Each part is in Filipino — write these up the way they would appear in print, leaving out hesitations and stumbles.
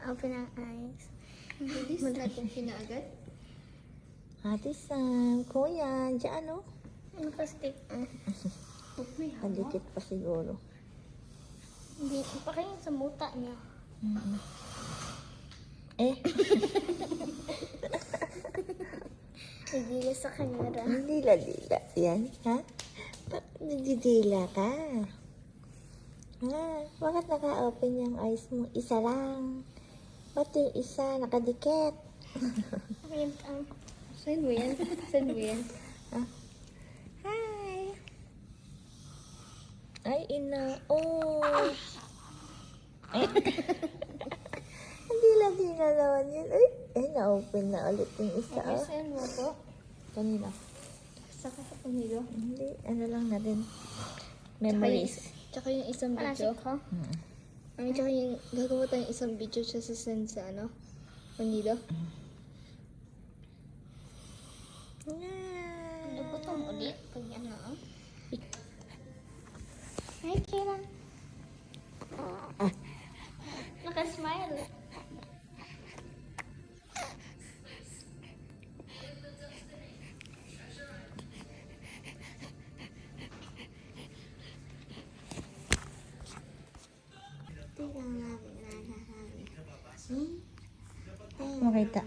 open ang eyes. Bilis natin siya na agad. Ate Sam, kuya, dyan ano? Ano pa stick? Huwag may hawak. Kadikit pa siguro. Hindi, pa kayo sa muta niya. Eh, Nagila sa camera. ang dila-dila. Yan, ha? Nagdidila ka. Ha? Bakit naka-open yung eyes mo? Isa lang. Ba't yung isa nakadikit? Ayun, Saan mo yan? Saan mo yan? Hi! Ay, ina. Oh! Ay. Ang dila-dila naman yun. Ay, na-open na ulit yung isa. Okay, Oh. saan mo po? Kanina. Saka sa pamilyo. Hindi, ano lang na din. Memories. Tsaka yung isang wala video. ko. Tsaka yung gagawa tayong isang video siya sa send sa ano? Panido. Nagutom ulit. Pag ano. Ay, kailan? Nakasmile. Makita.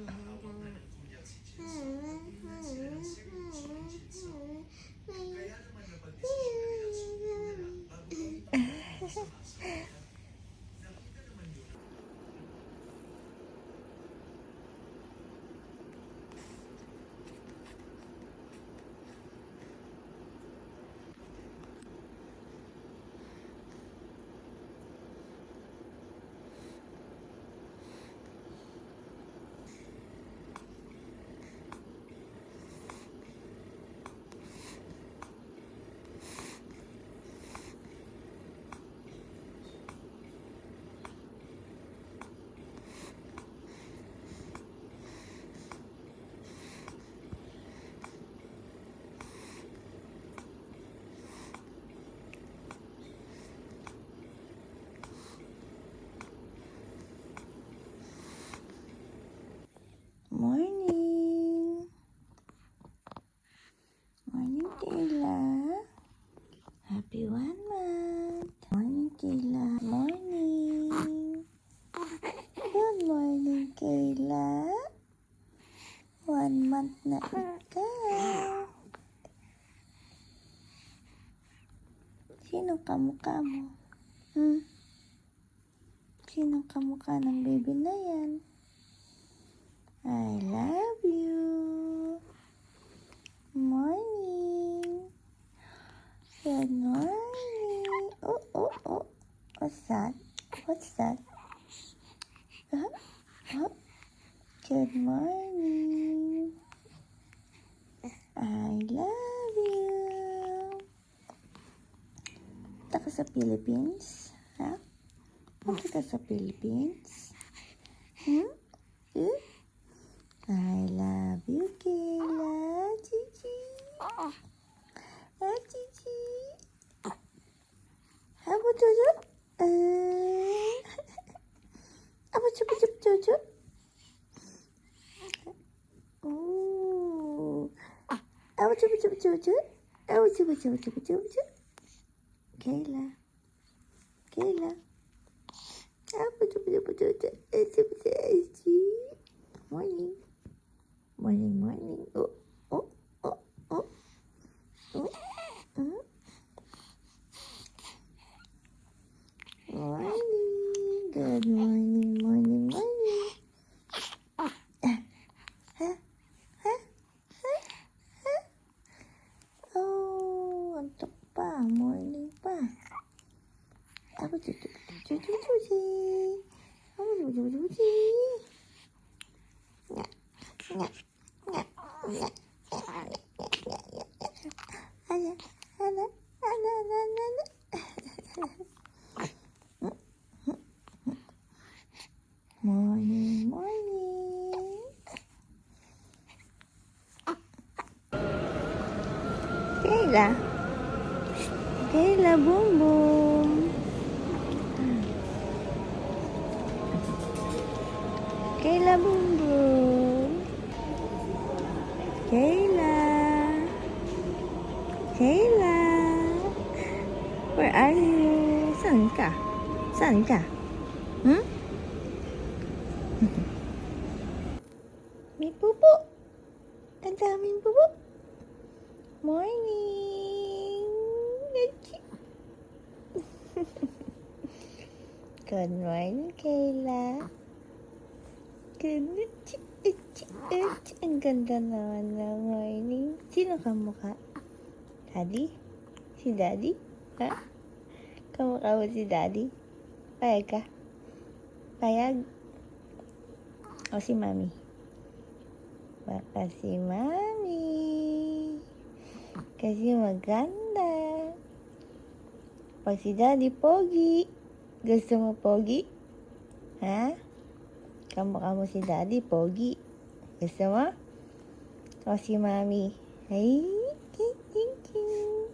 Morning. Morning, Kayla. Happy 1 month. Morning, Kayla. Morning. Good morning, Kayla. 1 month na ikaw. Sino kamukha mo? Sino kamukha ng baby na yan? I love you. Morning. Good morning. Oh, oh, oh. What's that? What's that? Good morning. I love you. Punta ka sa Philippines? Ha? Punta ka sa Philippines? I love you, Kayla. Gigi. Gigi. How about Jojo? How about Jojo? Ooh. How about Jojo? How about Jojo? Kayla. Kayla. How about Jojo? Morning. Morning, morning. Oh, oh, oh, oh. Oh, Morning. Good morning, morning, morning. Oh, antok pa. Morning pa. Ako, chuchi. Morning, morning. Kayla. Kayla, boom, boom. Kayla Boom Boom. Kayla. Kayla. Where are you? Saan ka? Saan ka? Hmm? May pupo. Ang daming pupo. Morning. Good morning, Kayla. Good morning. Ang ganda naman ng morning. Sino kamukha? Daddy? Si Daddy? Ha? Kamukha mo si Daddy? Payag ka? Payag? O si Mami? Baka si Mami. Kasi maganda. Pag si Daddy pogi. Gusto mo pogi? Ha? Kamukha mo si Daddy pogi. Gusto mo? O si Mami? Ay, thank you.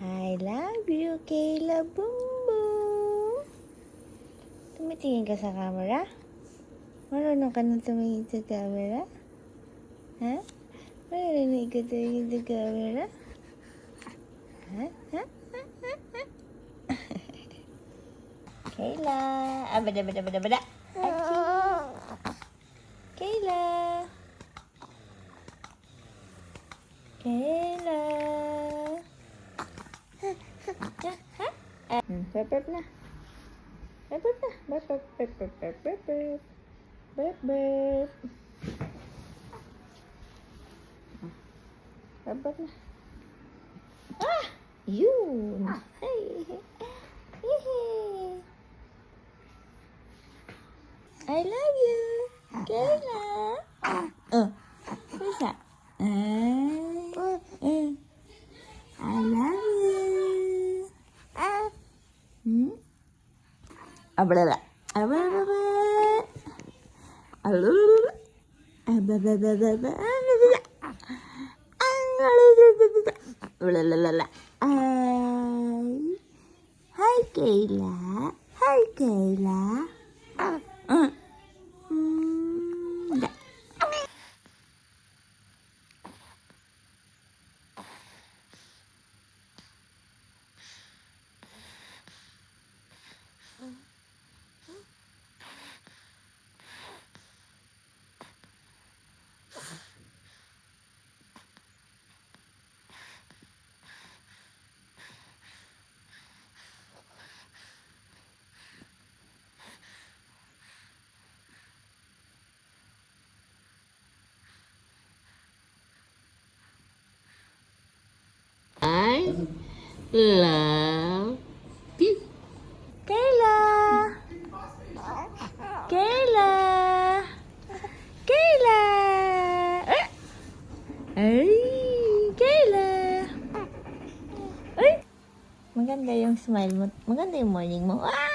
I love you, Kayla Boom Boom. Tumitingin ka sa camera? Marunong ka na tumingin sa camera? Ha? Marunong ka tumingin sa camera? Ha? Ha? Kayla. Bada. Kayla. Kayla. Burp na. Burp na. Burp. Burp na. Ah! Yun. Hey. I love you. Kayla. What's that? I love you. Abrala. Hi, Kayla. Hi, Kayla. I love you. Kayla. Kayla. Kayla. Ay, Kayla. Ay. Maganda yung smile mo. Maganda yung morning mo. Ah!